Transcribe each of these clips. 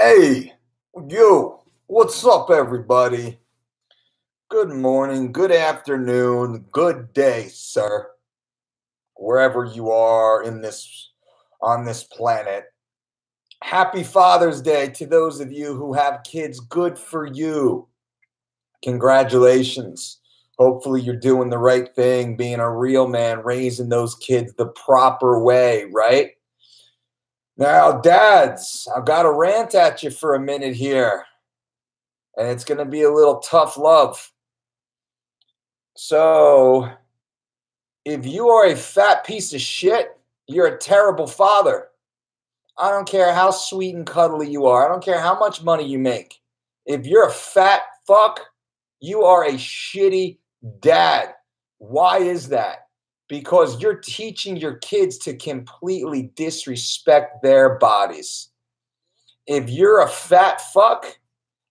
Hey, you, what's up, everybody? Good morning, good afternoon, good day, sir, wherever you are on this planet. Happy Father's Day to those of you who have kids. Good for you. Congratulations. Hopefully you're doing the right thing, being a real man, raising those kids the proper way, right? Now, dads, I've got to rant at you for a minute here, and it's going to be a little tough love. So, if you are a fat piece of shit, you're a terrible father. I don't care how sweet and cuddly you are. I don't care how much money you make. If you're a fat fuck, you are a shitty dad. Why is that? Because you're teaching your kids to completely disrespect their bodies. If you're a fat fuck,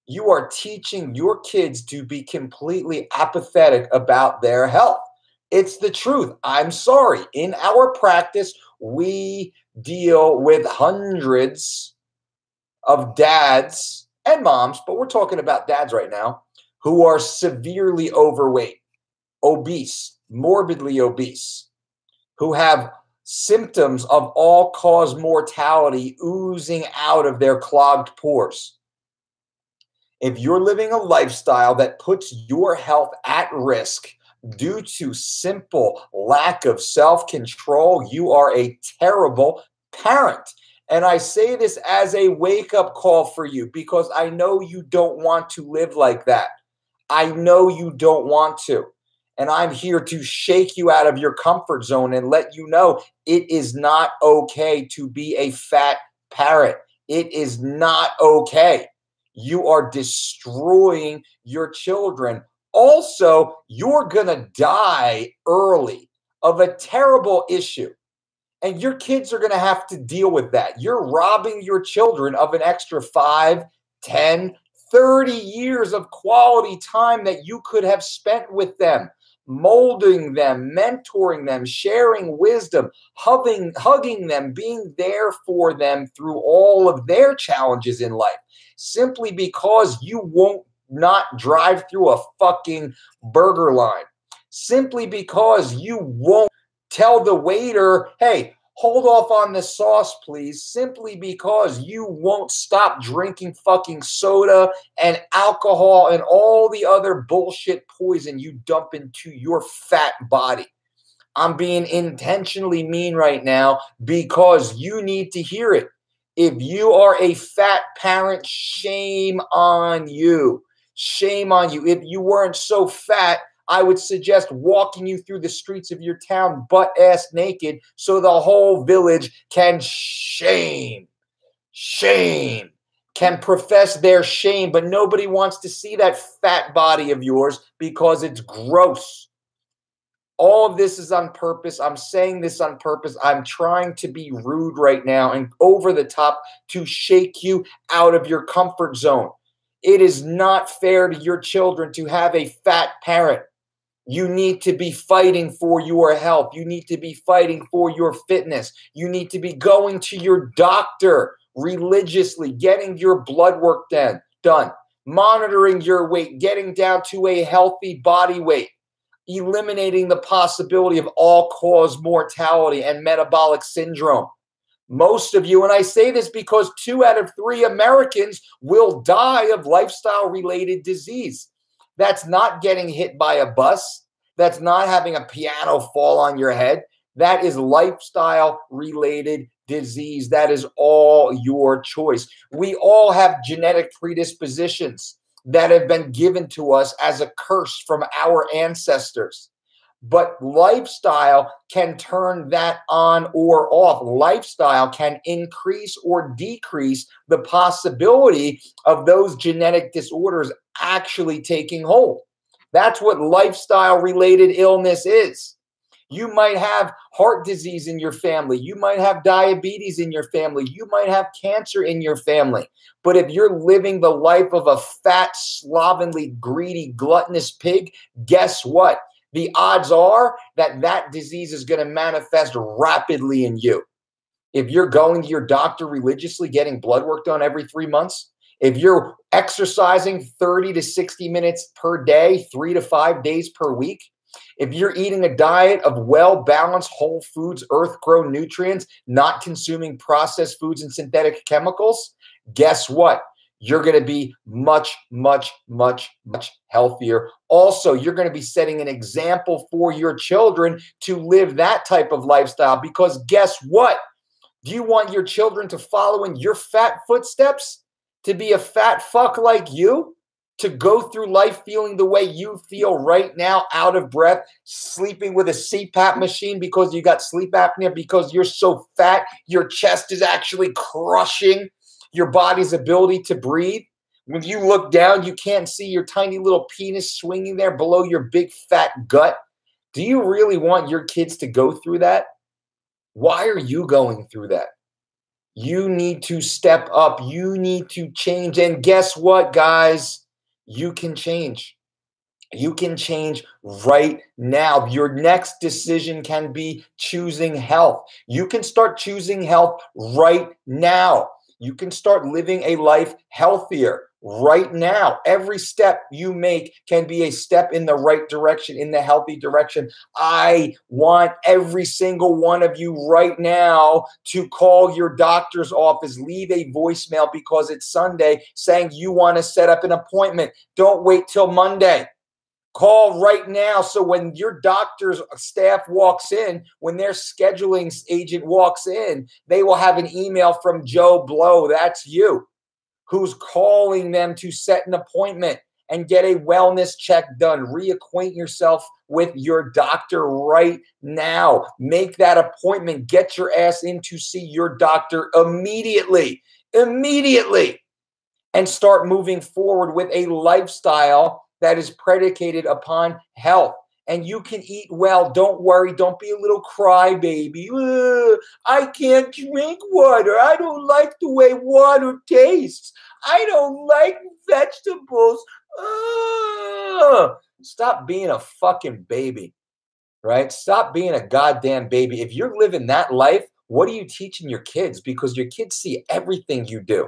you are teaching your kids to be completely apathetic about their health. It's the truth. I'm sorry. In our practice, we deal with hundreds of dads and moms, but we're talking about dads right now, who are severely overweight, obese, morbidly obese, who have symptoms of all-cause mortality oozing out of their clogged pores. If you're living a lifestyle that puts your health at risk due to simple lack of self-control, you are a terrible parent. And I say this as a wake-up call for you because I know you don't want to live like that. I know you don't want to. And I'm here to shake you out of your comfort zone and let you know it is not okay to be a fat parent. It is not okay. You are destroying your children. Also, you're going to die early of a terrible issue. And your kids are going to have to deal with that. You're robbing your children of an extra 5, 10, 30 years of quality time that you could have spent with them, molding them, mentoring them, sharing wisdom, hugging them, being there for them through all of their challenges in life. Simply because you won't not drive through a fucking burger line. Simply because you won't tell the waiter, hey, hold off on the sauce, please. Simply because you won't stop drinking fucking soda and alcohol and all the other bullshit poison you dump into your fat body. I'm being intentionally mean right now because you need to hear it. If you are a fat parent, shame on you. Shame on you. If you weren't so fat, I would suggest walking you through the streets of your town butt-ass naked so the whole village can can profess their shame, but nobody wants to see that fat body of yours because it's gross. All of this is on purpose. I'm saying this on purpose. I'm trying to be rude right now and over the top to shake you out of your comfort zone. It is not fair to your children to have a fat parent. You need to be fighting for your health. You need to be fighting for your fitness. You need to be going to your doctor religiously, getting your blood work done, monitoring your weight, getting down to a healthy body weight, eliminating the possibility of all-cause mortality and metabolic syndrome. Most of you, and I say this because 2 out of 3 Americans will die of lifestyle-related disease. That's not getting hit by a bus. That's not having a piano fall on your head. That is lifestyle-related disease. That is all your choice. We all have genetic predispositions that have been given to us as a curse from our ancestors. But lifestyle can turn that on or off. Lifestyle can increase or decrease the possibility of those genetic disorders actually taking hold. That's what lifestyle-related illness is. You might have heart disease in your family. You might have diabetes in your family. You might have cancer in your family. But if you're living the life of a fat, slovenly, greedy, gluttonous pig, guess what? The odds are that that disease is going to manifest rapidly in you. if you're going to your doctor religiously, getting blood work done every 3 months, if you're exercising 30 to 60 minutes per day, 3 to 5 days per week, if you're eating a diet of well-balanced whole foods, earth-grown nutrients, not consuming processed foods and synthetic chemicals, guess what? You're going to be much, much, much, much healthier. Also, you're going to be setting an example for your children to live that type of lifestyle, because guess what? Do you want your children to follow in your fat footsteps? To be a fat fuck like you? To go through life feeling the way you feel right now, out of breath, sleeping with a CPAP machine because you got sleep apnea, because you're so fat, your chest is actually crushing your body's ability to breathe? When you look down, you can't see your tiny little penis swinging there below your big fat gut. Do you really want your kids to go through that? Why are you going through that? You need to step up. You need to change. And guess what, guys? You can change. You can change right now. Your next decision can be choosing health. You can start choosing health right now. You can start living a life healthier right now. Every step you make can be a step in the right direction, in the healthy direction. I want every single one of you right now to call your doctor's office, leave a voicemail because it's Sunday, saying you want to set up an appointment. Don't wait till Monday. Call right now, so when your doctor's staff walks in, when their scheduling agent walks in, they will have an email from Joe Blow, that's you, who's calling them to set an appointment and get a wellness check done. Reacquaint yourself with your doctor right now. Make that appointment. Get your ass in to see your doctor immediately. Immediately. And start moving forward with a lifestyle that is predicated upon health. And you can eat well. Don't worry. Don't be a little crybaby. I can't drink water. I don't like the way water tastes. I don't like vegetables. Stop being a fucking baby, right? Stop being a goddamn baby. If you're living that life, what are you teaching your kids? Because your kids see everything you do.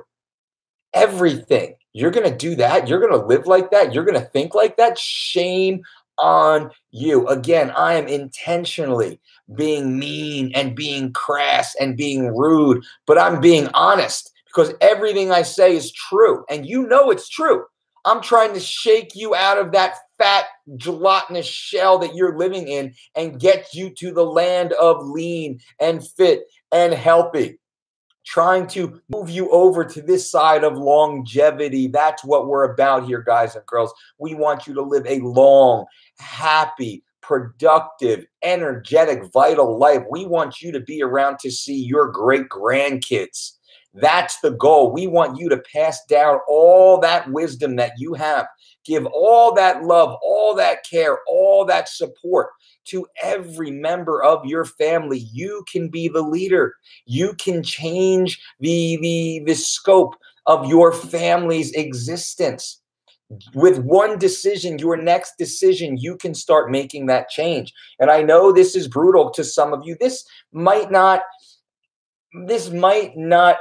Everything. You're going to do that. You're going to live like that. You're going to think like that. Shame on you. Again, I am intentionally being mean and being crass and being rude, but I'm being honest because everything I say is true. And you know it's true. I'm trying to shake you out of that fat, gelatinous shell that you're living in and get you to the land of lean and fit and healthy. Trying to move you over to this side of longevity. That's what we're about here, guys and girls. We want you to live a long, happy, productive, energetic, vital life. We want you to be around to see your great grandkids. That's the goal. We want you to pass down all that wisdom that you have. Give all that love, all that care, all that support to every member of your family. You can be the leader. You can change the scope of your family's existence. With one decision, your next decision, you can start making that change. And I know this is brutal to some of you. This might not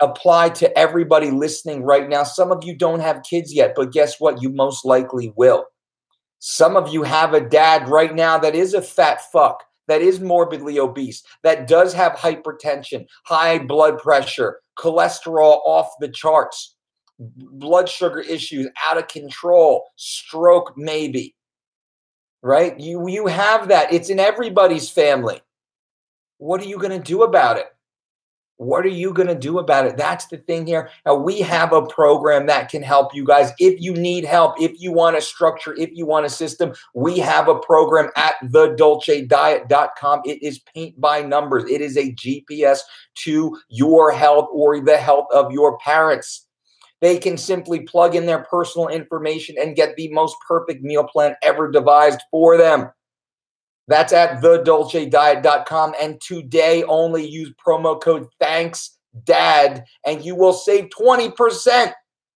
apply to everybody listening right now. Some of you don't have kids yet, but guess what? You most likely will. Some of you have a dad right now that is a fat fuck, that is morbidly obese, that does have hypertension, high blood pressure, cholesterol off the charts, blood sugar issues out of control, stroke maybe, right? You have that. It's in everybody's family. What are you going to do about it? What are you going to do about it? That's the thing here. Now, we have a program that can help you guys. If you need help, if you want a structure, if you want a system, we have a program at thedolcediet.com. It is paint by numbers. It is a GPS to your health or the health of your parents. They can simply plug in their personal information and get the most perfect meal plan ever devised for them. That's at thedolcediet.com. And today only use promo code THANKSDAD and you will save 20%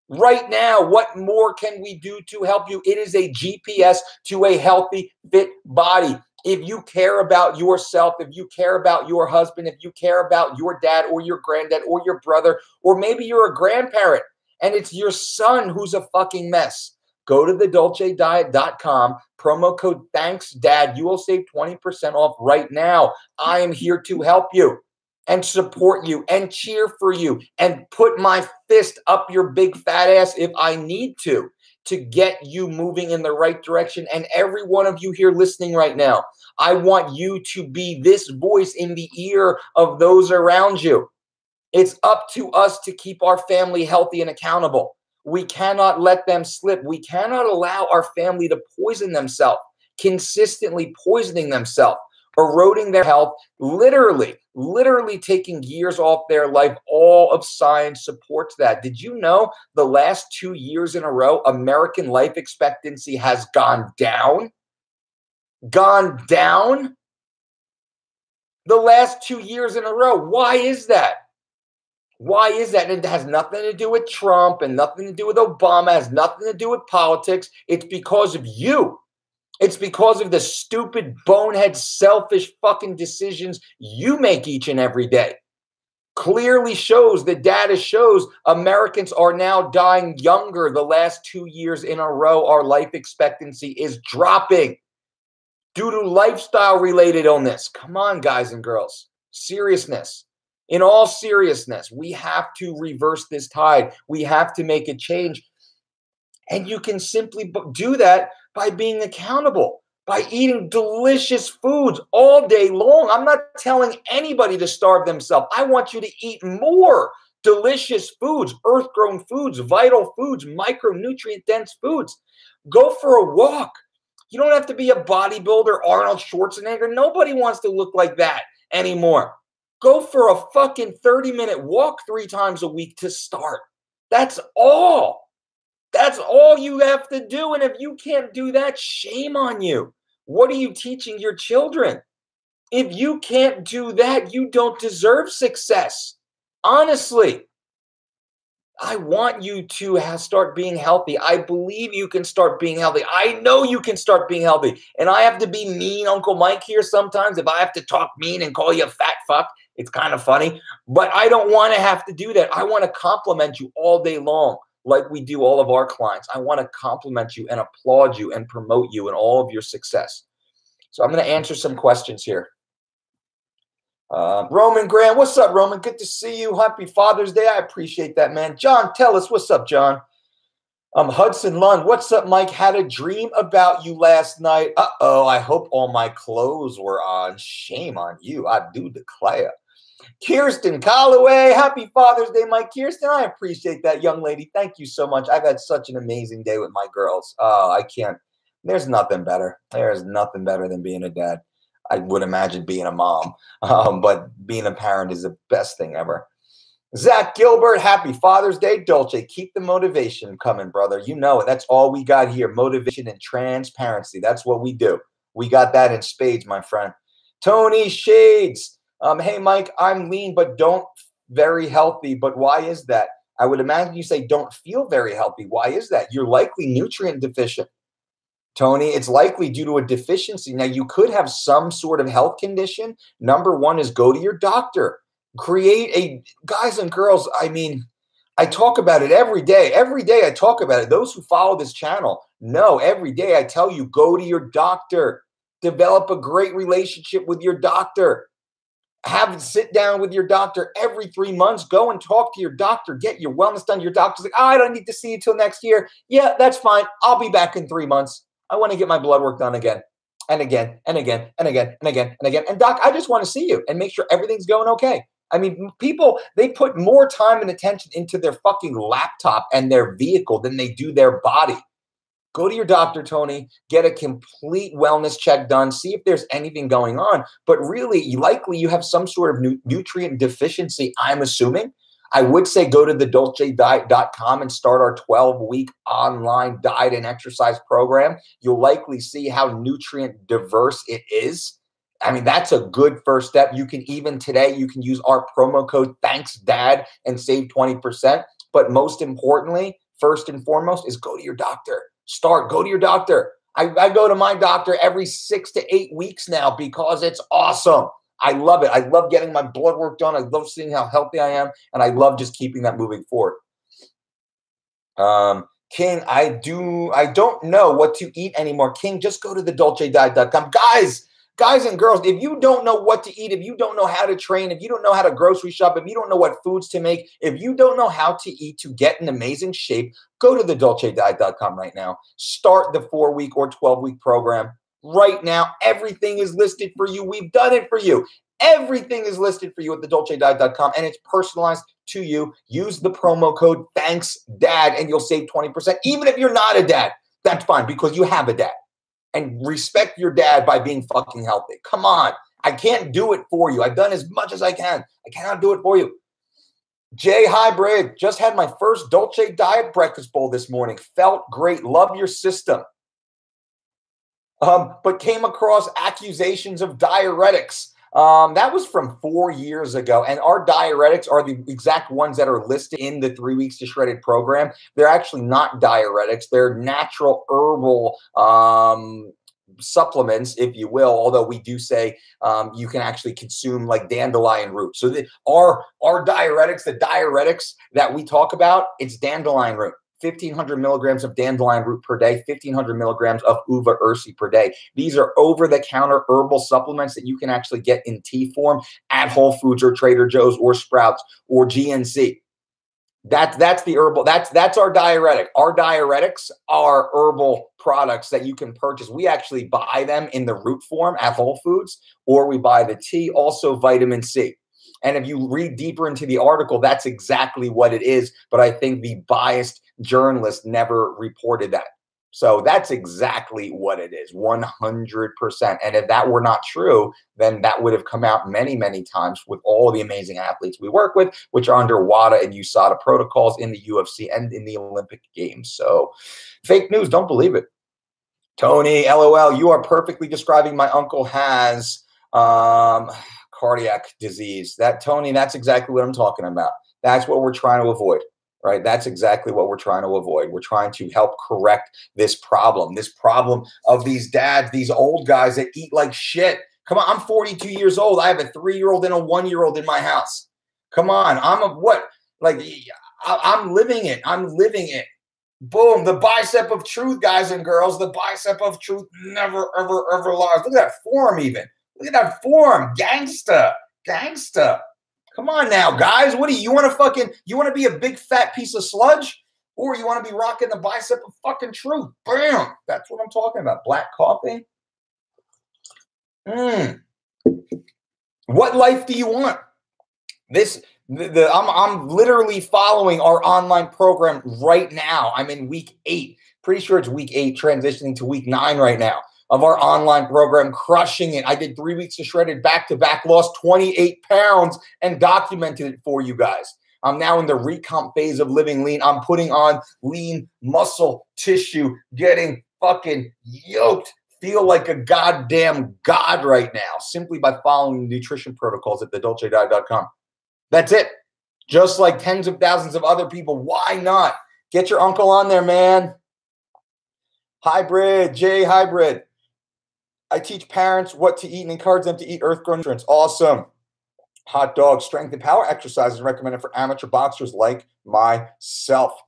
right now. What more can we do to help you? It is a GPS to a healthy, fit body. If you care about yourself, if you care about your husband, if you care about your dad or your granddad or your brother, or maybe you're a grandparent and it's your son who's a fucking mess, go to thedolcediet.com, promo code ThanksDad. You will save 20% off right now. I am here to help you and support you and cheer for you and put my fist up your big fat ass if I need to get you moving in the right direction. And every one of you here listening right now, I want you to be this voice in the ear of those around you. It's up to us to keep our family healthy and accountable. We cannot let them slip. We cannot allow our family to poison themselves, consistently poisoning themselves, eroding their health, literally taking years off their life. All of science supports that. Did you know the last 2 years in a row, American life expectancy has gone down? Gone down? The last 2 years in a row. Why is that? Why is that? And it has nothing to do with Trump and nothing to do with Obama. It has nothing to do with politics. It's because of you. It's because of the stupid, bonehead, selfish fucking decisions you make each and every day. Clearly shows, the data shows Americans are now dying younger. The last 2 years in a row, our life expectancy is dropping due to lifestyle-related illness. Come on, guys and girls. Seriousness. In all seriousness, we have to reverse this tide. We have to make a change. And you can simply do that by being accountable, by eating delicious foods all day long. I'm not telling anybody to starve themselves. I want you to eat more delicious foods, earth-grown foods, vital foods, micronutrient-dense foods. Go for a walk. You don't have to be a bodybuilder, Arnold Schwarzenegger. Nobody wants to look like that anymore. Go for a fucking 30-minute walk 3 times a week to start. That's all. That's all you have to do. And if you can't do that, shame on you. What are you teaching your children? If you can't do that, you don't deserve success. Honestly, I want you to start being healthy. I believe you can start being healthy. I know you can start being healthy. And I have to be mean, Uncle Mike, here sometimes. If I have to talk mean and call you a fat fuck, it's kind of funny. But I don't want to have to do that. I want to compliment you all day long, like we do all of our clients. I want to compliment you and applaud you and promote you in all of your success. So I'm going to answer some questions here. Roman Graham, what's up, Roman? Good to see you. Happy Father's Day. I appreciate that, man. John, tell us, what's up, John? Hudson Lund, what's up, Mike? Had a dream about you last night. Uh-oh, I hope all my clothes were on. Shame on you, I do declare. Kirsten Calloway, happy Father's Day, Mike. Kirsten, I appreciate that, young lady. Thank you so much. I've had such an amazing day with my girls. Oh, I can't. There's nothing better. There's nothing better than being a dad. I would imagine being a mom, but being a parent is the best thing ever. Zach Gilbert, happy Father's Day. Dolce, keep the motivation coming, brother. You know it. That's all we got here, motivation and transparency. That's what we do. We got that in spades, my friend. Tony Shades, hey, Mike, I'm lean but don't very healthy. But why is that? I would imagine you say don't feel very healthy. Why is that? You're likely nutrient deficient. Tony, it's likely due to a deficiency. Now, you could have some sort of health condition. Number one is go to your doctor. Create a, guys and girls, I mean, I talk about it every day. Every day I talk about it. Those who follow this channel know every day I tell you, go to your doctor. Develop a great relationship with your doctor. Sit down with your doctor every 3 months. Go and talk to your doctor. Get your wellness done. Your doctor's like, oh, I don't need to see you till next year. Yeah, that's fine. I'll be back in 3 months. I want to get my blood work done again and again and again and again and again and again. And doc, I just want to see you and make sure everything's going okay. I mean, people, they put more time and attention into their fucking laptop and their vehicle than they do their body. Go to your doctor, Tony, get a complete wellness check done, see if there's anything going on. But really, likely you have some sort of nutrient deficiency, I'm assuming. I would say go to thedolcediet.com and start our 12-week online diet and exercise program. You'll likely see how nutrient diverse it is. I mean, that's a good first step. You can even today, you can use our promo code ThanksDad and save 20%. But most importantly, first and foremost is go to your doctor. Go to your doctor. I go to my doctor every 6 to 8 weeks now because it's awesome. I love it. I love getting my blood work done. I love seeing how healthy I am, and I love just keeping that moving forward. King, I don't know what to eat anymore. King, just go to thedolcediet.com. Guys and girls, if you don't know what to eat, if you don't know how to train, if you don't know how to grocery shop, if you don't know what foods to make, if you don't know how to eat to get in amazing shape, go to thedolcediet.com right now. Start the 4-week or 12-week program right now. Everything is listed for you. We've done it for you. Everything is listed for you at thedolcediet.com, and it's personalized to you. Use the promo code THANKSDAD, and you'll save 20%. Even if you're not a dad, that's fine because you have a dad. And respect your dad by being fucking healthy. Come on. I can't do it for you. I've done as much as I can. I cannot do it for you. Jay Hybrid, just had my first Dolce Diet breakfast bowl this morning. Felt great. Love your system. But came across accusations of diuretics. That was from 4 years ago. And our diuretics are the exact ones that are listed in the 3 Weeks to Shredded program. They're actually not diuretics. They're natural herbal supplements, if you will, although we do say you can actually consume like dandelion root. So our diuretics, the diuretics that we talk about, it's dandelion root. 1,500 milligrams of dandelion root per day, 1,500 milligrams of uva ursi per day. These are over-the-counter herbal supplements that you can actually get in tea form at Whole Foods or Trader Joe's or Sprouts or GNC. That's the herbal. That's our diuretic. Our diuretics are herbal products that you can purchase. We actually buy them in the root form at Whole Foods, or we buy the tea, also vitamin C. And if you read deeper into the article, that's exactly what it is. But I think the biased journalist never reported that. So that's exactly what it is, 100%. And if that were not true, then that would have come out many, many times with all the amazing athletes we work with, which are under WADA and USADA protocols in the UFC and in the Olympic Games. So fake news, don't believe it. Tony, LOL, you are perfectly describing my uncle has cardiac disease. Tony, that's exactly what I'm talking about. That's what we're trying to avoid, right? That's exactly what we're trying to avoid. We're trying to help correct this problem of these dads, these old guys that eat like shit. Come on, I'm 42 years old. I have a 3-year-old and a 1-year-old in my house. Come on, I'm living it. I'm living it. Boom, the bicep of truth, guys and girls. The bicep of truth never, ever, ever lies. Look at that form even. Look at that form. Gangsta. Come on now, guys. What do you want to be a big fat piece of sludge? Or you want to be rocking the bicep of fucking truth? Bam. That's what I'm talking about. Black coffee. What life do you want? I'm literally following our online program right now. I'm in week 8. Pretty sure it's week 8, transitioning to week 9 right now of our online program, crushing it. I did 3 weeks of shredded back-to-back, lost 28 pounds, and documented it for you guys. I'm now in the recomp phase of living lean. I'm putting on lean muscle tissue, getting fucking yoked. Feel like a goddamn god right now, simply by following the nutrition protocols at thedolcediet.com. That's it. Just like tens of thousands of other people. Why not? Get your uncle on there, man. Hybrid, Jay Hybrid. I teach parents what to eat and encourage them to eat earth-grown nutrients. Awesome. Hot dog, strength and power exercises recommended for amateur boxers like myself.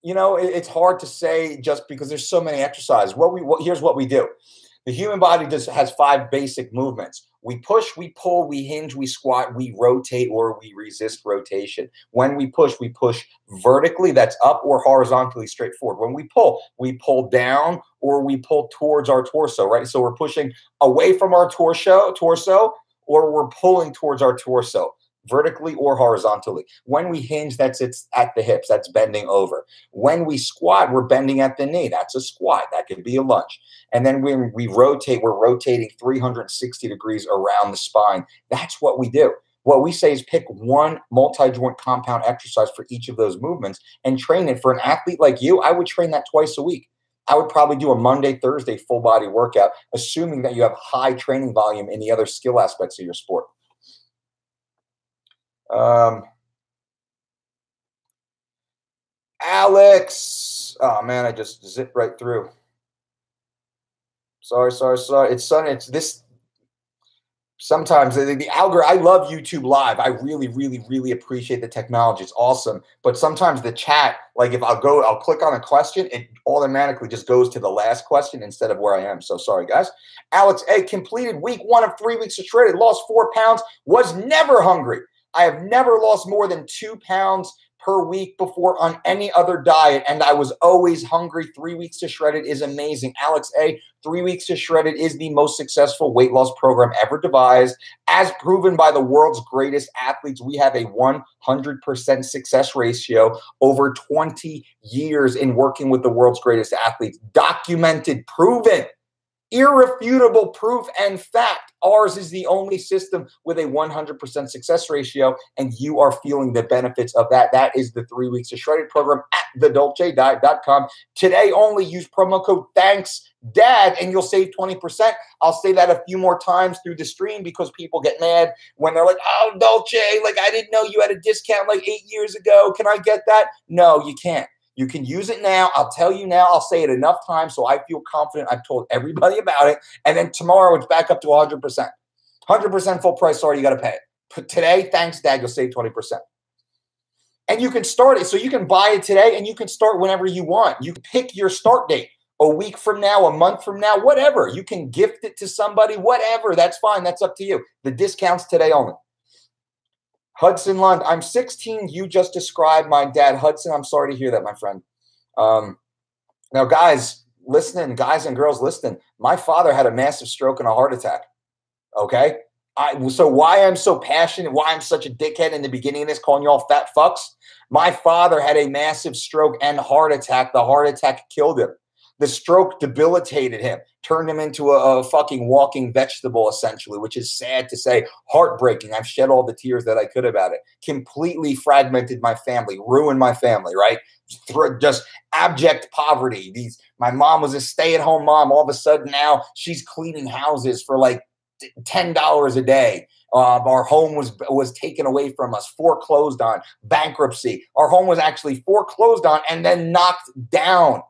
It's hard to say just because there's so many exercises. Here's what we do. The human body has 5 basic movements. We push, we pull, we hinge, we squat, we rotate, or we resist rotation. When we push vertically, that's up, or horizontally, straight forward. When we pull down, or we pull towards our torso, right? So we're pushing away from our torso, or we're pulling towards our torso, vertically or horizontally. When we hinge, it's at the hips. That's bending over. When we squat, we're bending at the knee. That's a squat. That could be a lunge. And then when we rotate, we're rotating 360 degrees around the spine. That's what we do. What we say is pick one multi-joint compound exercise for each of those movements and train it. For an athlete like you, I would train that twice a week. I would probably do a Monday, Thursday full body workout, assuming that you have high training volume in the other skill aspects of your sport. Alex, Oh man, I just zipped right through. Sorry. It's Sunday. It's this. Sometimes the algorithm. I love YouTube Live. I really appreciate the technology. It's awesome. But sometimes the chat, like if I'll click on a question, it automatically just goes to the last question instead of where I am. So sorry, guys. Alex A. completed week 1 of 3 weeks of shredded. Lost 4 pounds. Was never hungry. I have never lost more than 2 pounds per week before on any other diet, and I was always hungry. 3 weeks to shredded is amazing. Alex A., 3 weeks to shredded is the most successful weight loss program ever devised. As proven by the world's greatest athletes, we have a 100% success ratio over 20 years in working with the world's greatest athletes. Documented, proven. Irrefutable proof and fact. Ours is the only system with a 100% success ratio, and you are feeling the benefits of that. That is the 3 weeks to shredded program at thedolcediet.com. Today only, use promo code THANKSDAD and you'll save 20%. I'll say that a few more times through the stream because people get mad when they're like, oh, Dolce, like I didn't know you had a discount like 8 years ago. Can I get that? No, you can't. You can use it now. I'll tell you now. I'll say it enough times so I feel confident I've told everybody about it. And then tomorrow it's back up to 100%. 100% full price. Sorry, you got to pay it. But today, thanks, Dad, you'll save 20%. And you can start it. So you can buy it today and you can start whenever you want. You can pick your start date. A week from now, a month from now, whatever. You can gift it to somebody, whatever. That's fine. That's up to you. The discount's today only. Hudson Lund, I'm 16. You just described my dad. Hudson, I'm sorry to hear that, my friend. Now, guys listening, guys and girls listening, my father had a massive stroke and a heart attack. Okay? So why I'm so passionate, why I'm such a dickhead in the beginning of this, calling you all fat fucks, my father had a massive stroke and heart attack. The heart attack killed him. The stroke debilitated him, turned him into a fucking walking vegetable, essentially, which is sad to say, heartbreaking. I've shed all the tears that I could about it. Completely fragmented my family, ruined my family, right? Just abject poverty. My mom was a stay-at-home mom. All of a sudden now she's cleaning houses for like $10 a day. Our home was taken away from us, foreclosed on, bankruptcy. Our home was actually foreclosed on and then knocked down.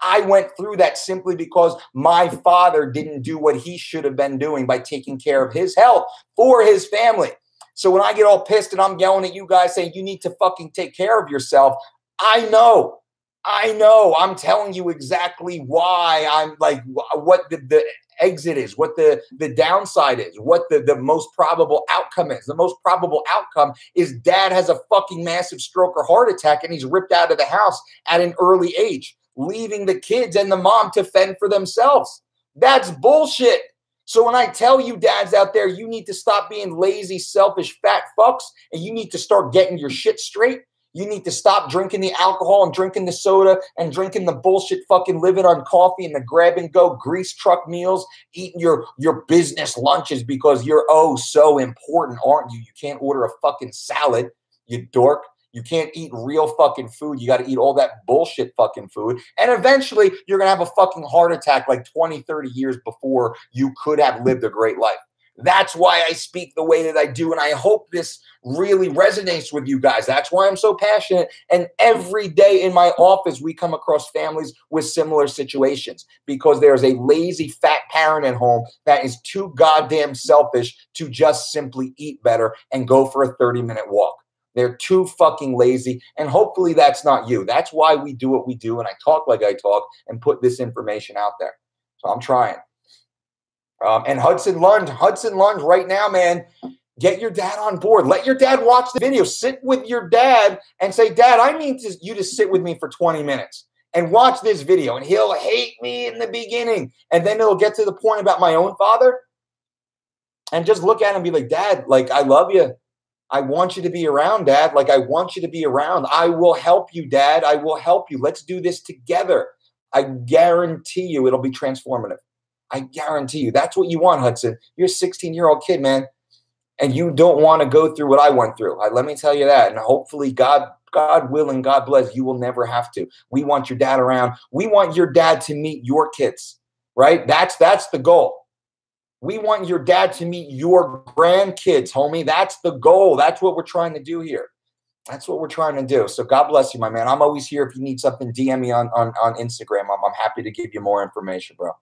I went through that simply because my father didn't do what he should have been doing by taking care of his health for his family. So when I get all pissed and I'm yelling at you guys saying you need to fucking take care of yourself, I know. I'm telling you exactly why I'm like what the exit is, what the downside is, what the most probable outcome is. The most probable outcome is dad has a fucking massive stroke or heart attack and he's ripped out of the house at an early age, leaving the kids and the mom to fend for themselves. That's bullshit. So when I tell you dads out there, you need to stop being lazy, selfish, fat fucks, and you need to start getting your shit straight. You need to stop drinking the alcohol and drinking the soda and drinking the bullshit fucking living on coffee and the grab and go grease truck meals, eating your business lunches because you're oh so important, aren't you? You can't order a fucking salad, you dork. You can't eat real fucking food. You got to eat all that bullshit fucking food. And eventually you're going to have a fucking heart attack like 20, 30 years before you could have lived a great life. That's why I speak the way that I do. And I hope this really resonates with you guys. That's why I'm so passionate. And every day in my office, we come across families with similar situations because there's a lazy fat parent at home that is too goddamn selfish to just simply eat better and go for a 30-minute walk. They're too fucking lazy, and hopefully that's not you. That's why we do what we do, and I talk like I talk and put this information out there. So I'm trying. And Hudson Lund right now, man, get your dad on board. Let your dad watch the video. Sit with your dad and say, Dad, I need you to sit with me for 20 minutes and watch this video. And he'll hate me in the beginning, and then it'll get to the point about my own father and just look at him and be like, Dad, like, I love you. I want you to be around, Dad. Like, I want you to be around. I will help you, Dad. I will help you. Let's do this together. I guarantee you it'll be transformative. I guarantee you. That's what you want, Hudson. You're a 16-year-old kid, man, and you don't want to go through what I went through. Let me tell you that. And hopefully, God willing, God bless, you will never have to. We want your dad around. We want your dad to meet your kids, right? That's the goal. We want your dad to meet your grandkids, homie. That's the goal. That's what we're trying to do here. That's what we're trying to do. So God bless you, my man. I'm always here. If you need something, DM me on Instagram. I'm happy to give you more information, bro.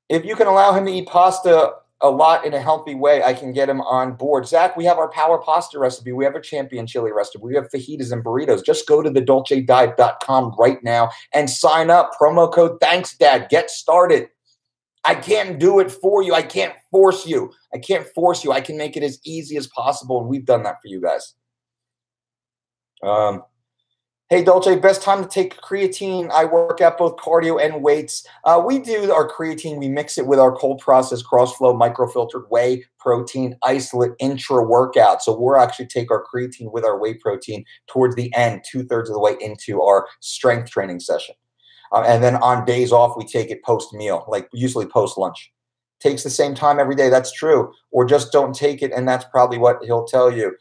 If you can allow him to eat pasta a lot in a healthy way, I can get him on board. Zach, we have our power pasta recipe. We have a champion chili recipe. We have fajitas and burritos. Just go to thedolcediet.com right now and sign up. Promo code Thanks Dad. Get started. I can't do it for you. I can't force you. I can't force you. I can make it as easy as possible, and we've done that for you guys. Hey, Dolce, best time to take creatine. I work out both cardio and weights. We do our creatine. We mix it with our cold process cross-flow microfiltered whey protein isolate intra-workout. So we'll actually take our creatine with our whey protein towards the end, 2/3 of the way into our strength training session. And then on days off, we take it post-meal, like usually post-lunch. Takes the same time every day. That's true. Or just don't take it, and that's probably what he'll tell you.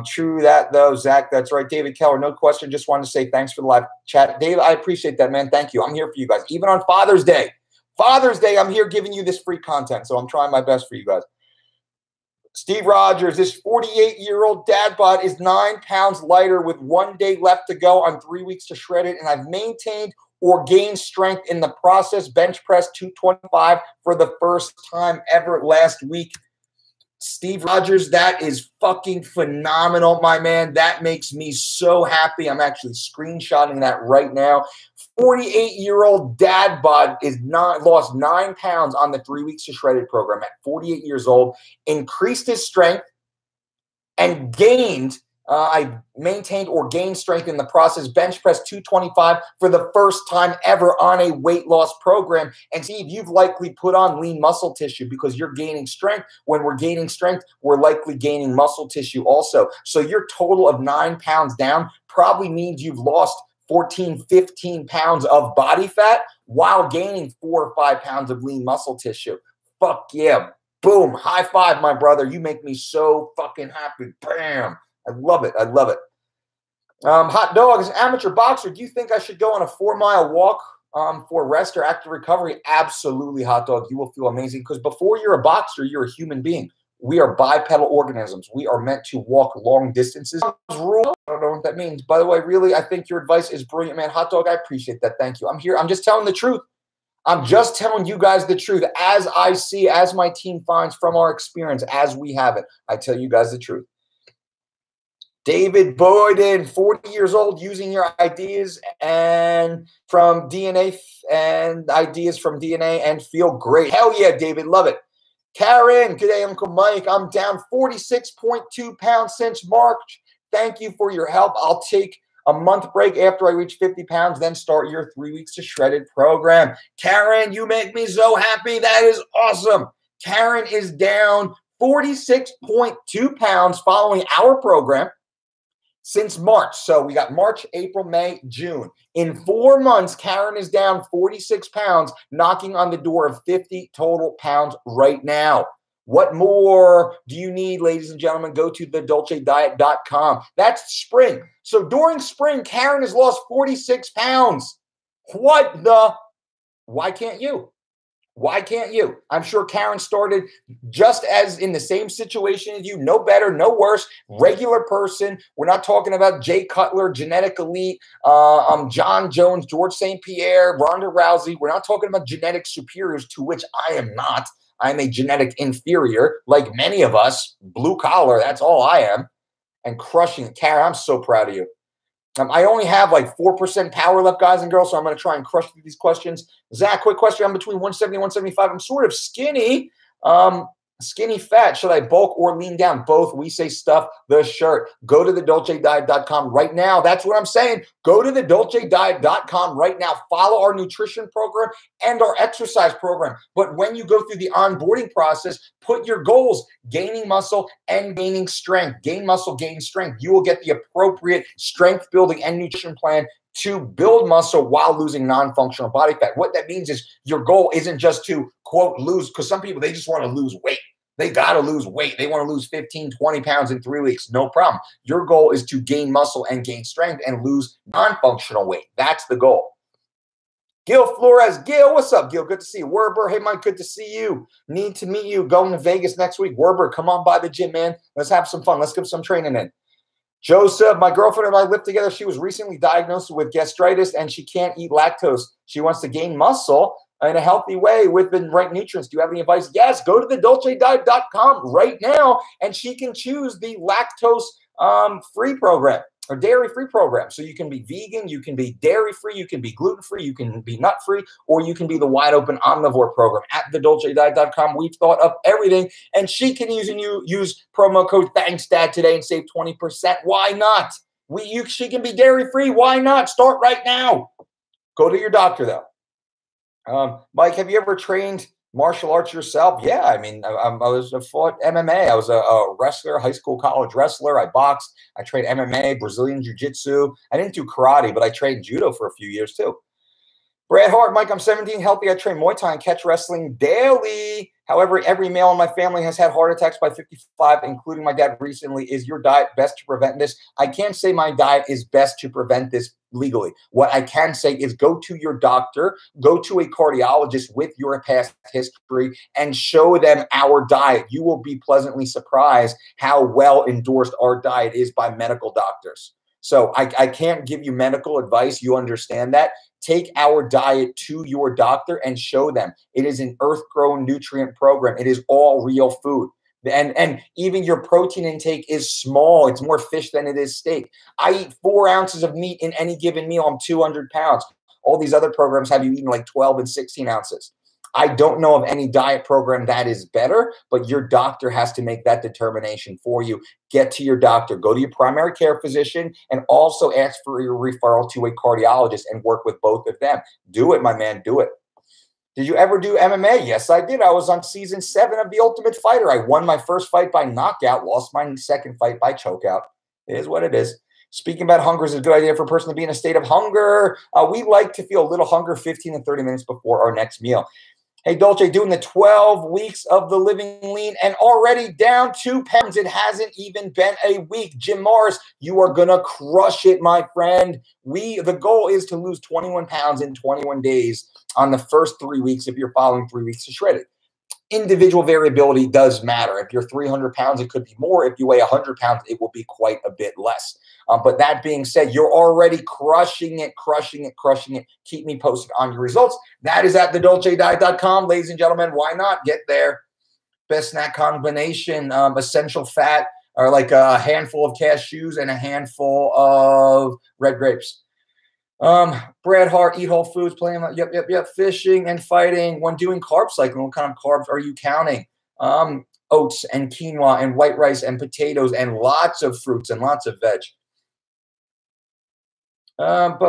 True that, though, Zach. That's right. David Keller, no question. Just wanted to say thanks for the live chat. Dave, I appreciate that, man. Thank you. I'm here for you guys. Even on Father's Day. Father's Day, I'm here giving you this free content, so I'm trying my best for you guys. Steve Rogers, this 48-year-old dad bod is 9 pounds lighter with 1 day left to go on 3 weeks to shred it, and I've maintained or gained strength in the process. Bench press 225 for the first time ever last week. Steve Rogers, that is fucking phenomenal, my man. That makes me so happy. I'm actually screenshotting that right now. 48-year-old dad bod is lost 9 pounds on the 3 weeks to shredded program at 48 years old, increased his strength and gained I maintained or gained strength in the process. Bench press 225 for the first time ever on a weight loss program. And Steve, you've likely put on lean muscle tissue because you're gaining strength. When we're gaining strength, we're likely gaining muscle tissue also. So your total of 9 pounds down probably means you've lost 14, 15 pounds of body fat while gaining 4 or 5 pounds of lean muscle tissue. Fuck yeah. Boom. High five, my brother. You make me so fucking happy. Bam. I love it. I love it. Hot Dog, as an amateur boxer, do you think I should go on a 4-mile walk for rest or active recovery? Absolutely, Hot Dog. You will feel amazing because before you're a boxer, you're a human being. We are bipedal organisms. We are meant to walk long distances. I don't know what that means. By the way, really, I think your advice is brilliant, man. Hot Dog, I appreciate that. Thank you. I'm here. I'm just telling the truth. I'm just telling you guys the truth. As I see, as my team finds from our experience, as we have it, I tell you guys the truth. David Boyden, 40 years old, using your ideas and from DNA and ideas from DNA and feel great. Hell yeah, David, love it. Karen, good day, Uncle Mike. I'm down 46.2 pounds since March. Thank you for your help. I'll take a month break after I reach 50 pounds, then start your 3 weeks to shredded program. Karen, you make me so happy. That is awesome. Karen is down 46.2 pounds following our program since March. So we got March, April, May, June. In 4 months, Karen is down 46 pounds, knocking on the door of 50 total pounds right now. What more do you need, ladies and gentlemen? Go to thedolcediet.com. That's spring. So during spring, Karen has lost 46 pounds. What the? Why can't you? Why can't you? I'm sure Karen started just as in the same situation as you, no better, no worse, regular person. We're not talking about Jay Cutler, genetic elite, John Jones, George St. Pierre, Ronda Rousey. We're not talking about genetic superiors, to which I am not. I'm a genetic inferior, like many of us, blue collar. That's all I am. And crushing it. Karen, I'm so proud of you. I only have like 4% power left, guys and girls, so I'm going to try and crush through these questions. Zach, quick question. I'm between 170 and 175. I'm sort of skinny. Skinny fat. Should I bulk or lean down? Both. We say stuff the shirt. Go to thedolcediet.com right now. That's what I'm saying. Go to thedolcediet.com right now. Follow our nutrition program and our exercise program. But when you go through the onboarding process, put your goals, gaining muscle and gaining strength. Gain muscle, gain strength. You will get the appropriate strength building and nutrition plan to build muscle while losing non-functional body fat. What that means is your goal isn't just to, quote, lose, because some people, they just want to lose weight. They got to lose weight. They want to lose 15, 20 pounds in 3 weeks. No problem. Your goal is to gain muscle and gain strength and lose non-functional weight. That's the goal. Gail Flores. Gail, what's up, Gail? Good to see you. Werber, hey, Mike, good to see you. Need to meet you. Going to Vegas next week. Werber, come on by the gym, man. Let's have some fun. Let's get some training in. Joseph, my girlfriend and I live together. She was recently diagnosed with gastritis, and she can't eat lactose. She wants to gain muscle in a healthy way with the right nutrients. Do you have any advice? Yes, go to thedolcediet.com right now, and she can choose the lactose-free program or dairy-free program. So you can be vegan, you can be dairy-free, you can be gluten-free, you can be nut-free, or you can be the wide-open omnivore program. At thedolcediet.com, we've thought of everything, and she can use promo code ThanksDad today and save 20%. Why not? She can be dairy-free. Why not? Start right now. Go to your doctor, though. Mike, have you ever trained martial arts yourself? Yeah, I mean, I fought MMA. I was a wrestler, high school, college wrestler. I boxed. I trained MMA, Brazilian jiu-jitsu. I didn't do karate, but I trained judo for a few years too. Brad Hart, Mike, I'm 17, healthy. I train Muay Thai and catch wrestling daily. However, every male in my family has had heart attacks by 55, including my dad recently. Is your diet best to prevent this? I can't say my diet is best to prevent this legally. What I can say is go to your doctor, go to a cardiologist with your past history, and show them our diet. You will be pleasantly surprised how well endorsed our diet is by medical doctors. So I can't give you medical advice. You understand that. Take our diet to your doctor and show them. It is an earth-grown nutrient program. It is all real food. And even your protein intake is small. It's more fish than it is steak. I eat 4 ounces of meat in any given meal. I'm 200 pounds. All these other programs have you eating like 12 and 16 ounces. I don't know of any diet program that is better, but your doctor has to make that determination for you. Get to your doctor. Go to your primary care physician and also ask for your referral to a cardiologist and work with both of them. Do it, my man. Do it. Did you ever do MMA? Yes, I did. I was on season 7 of The Ultimate Fighter. I won my first fight by knockout, lost my second fight by chokeout. It is what it is. Speaking about hunger is a good idea for a person to be in a state of hunger. We like to feel a little hunger 15 to 30 minutes before our next meal. Hey, Dolce, doing the 12 weeks of the living lean and already down 2 pounds. It hasn't even been a week. Jim Morris, you are going to crush it, my friend. The goal is to lose 21 pounds in 21 days on the first 3 weeks if you're following 3 weeks to shred it. Individual variability does matter. If you're 300 pounds, it could be more. If you weigh 100 pounds, it will be quite a bit less. But that being said, you're already crushing it. Keep me posted on your results. That is at thedolcediet.com. Ladies and gentlemen, why not get there? Best snack combination, essential fat, or like a handful of cashews and a handful of red grapes. Brad Hart, eat whole foods, playing. Yep. Fishing and fighting. When doing carb cycling, what kind of carbs are you counting? Oats and quinoa and white rice and potatoes and lots of fruits and lots of veg. What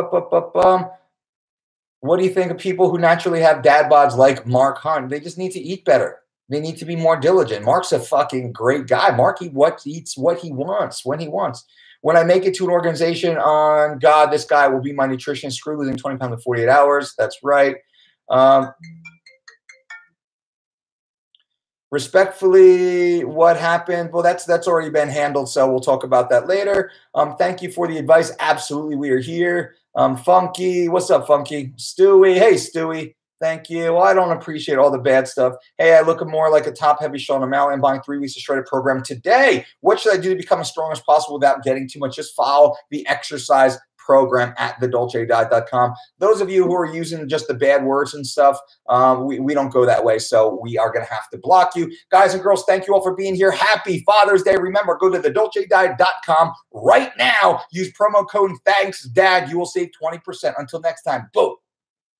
do you think of people who naturally have dad bods like Mark Hunt? They just need to eat better. They need to be more diligent. Mark's a fucking great guy. Mark eats what he wants when he wants. When I make it to an organization on God, this guy will be my nutritionist. Screw losing 20 pounds in 48 hours. That's right. Respectfully, what happened? Well, that's already been handled, so we'll talk about that later. Thank you for the advice. Absolutely, we are here. Funky, what's up, Funky? Stewie, hey, Stewie. Thank you. Well, I don't appreciate all the bad stuff. Hey, I look more like a top-heavy Sean O'Malley. I'm buying 3 weeks of shredded program today. What should I do to become as strong as possible without getting too much? Just follow the exercise program at thedolcediet.com. Those of you who are using just the bad words and stuff, we don't go that way, so we are going to have to block you. Guys and girls, thank you all for being here. Happy Father's Day. Remember, go to thedolcediet.com right now. Use promo code ThanksDad. You will save 20%. Until next time, boom.